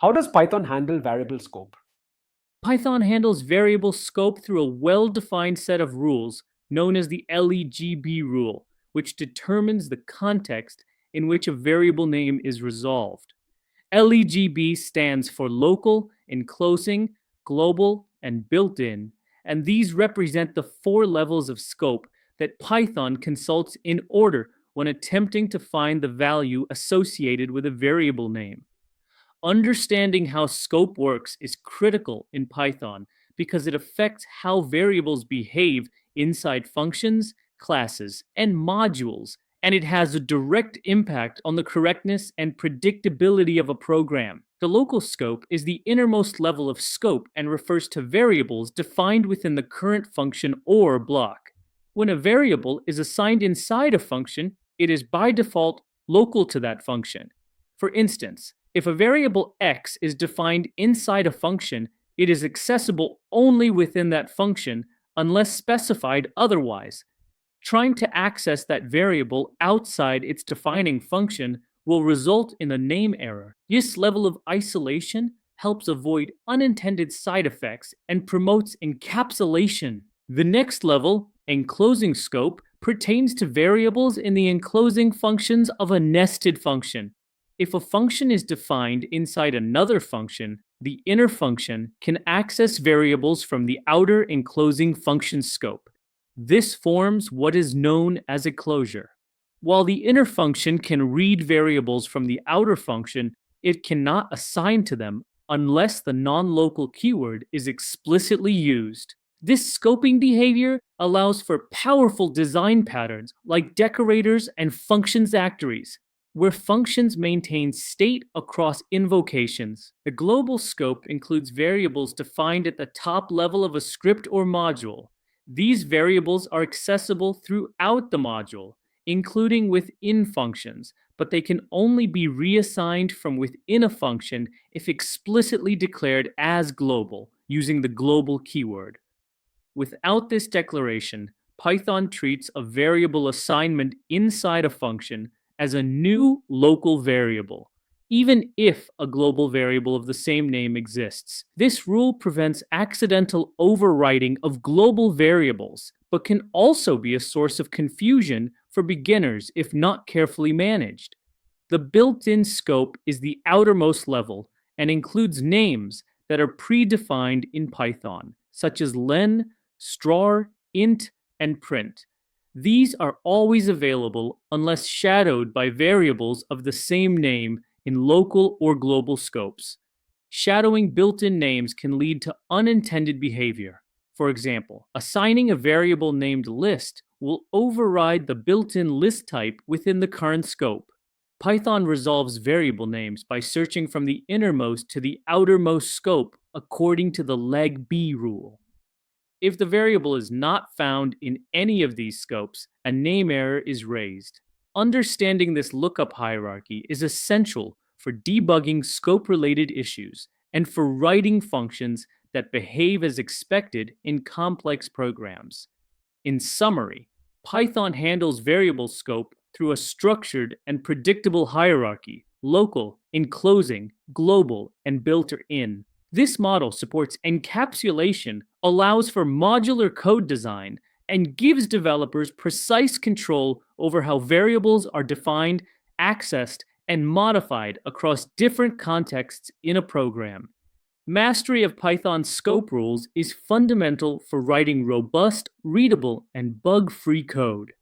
How does Python handle variable scope? Python handles variable scope through a well-defined set of rules known as the LEGB rule, which determines the context in which a variable name is resolved. LEGB stands for local, enclosing, global, and built-in, and these represent the four levels of scope that Python consults in order when attempting to find the value associated with a variable name. Understanding how scope works is critical in Python because it affects how variables behave inside functions, classes, and modules, and it has a direct impact on the correctness and predictability of a program. The local scope is the innermost level of scope and refers to variables defined within the current function or block. When a variable is assigned inside a function, it is by default local to that function. For instance, if a variable x is defined inside a function, it is accessible only within that function unless specified otherwise. Trying to access that variable outside its defining function will result in a name error. This level of isolation helps avoid unintended side effects and promotes encapsulation. The next level, enclosing scope, pertains to variables in the enclosing functions of a nested function. If a function is defined inside another function, the inner function can access variables from the outer enclosing function scope. This forms what is known as a closure. While the inner function can read variables from the outer function, it cannot assign to them unless the non-local keyword is explicitly used. This scoping behavior allows for powerful design patterns like decorators and functions actories, where functions maintain state across invocations. The global scope includes variables defined at the top level of a script or module. These variables are accessible throughout the module, including within functions, but they can only be reassigned from within a function if explicitly declared as global, using the global keyword. Without this declaration, Python treats a variable assignment inside a function as a new local variable, even if a global variable of the same name exists. This rule prevents accidental overwriting of global variables, but can also be a source of confusion for beginners if not carefully managed. The built-in scope is the outermost level and includes names that are predefined in Python, such as len, strar, int, and print. These are always available unless shadowed by variables of the same name in local or global scopes. Shadowing built-in names can lead to unintended behavior. For example, assigning a variable named list will override the built-in list type within the current scope. Python resolves variable names by searching from the innermost to the outermost scope according to the legb rule. If the variable is not found in any of these scopes, a name error is raised. Understanding this lookup hierarchy is essential for debugging scope-related issues and for writing functions that behave as expected in complex programs. In summary, Python handles variable scope through a structured and predictable hierarchy: local, enclosing, global, and built-in. This model supports encapsulation, allows for modular code design, and gives developers precise control over how variables are defined, accessed, and modified across different contexts in a program. Mastery of Python's scope rules is fundamental for writing robust, readable, and bug-free code.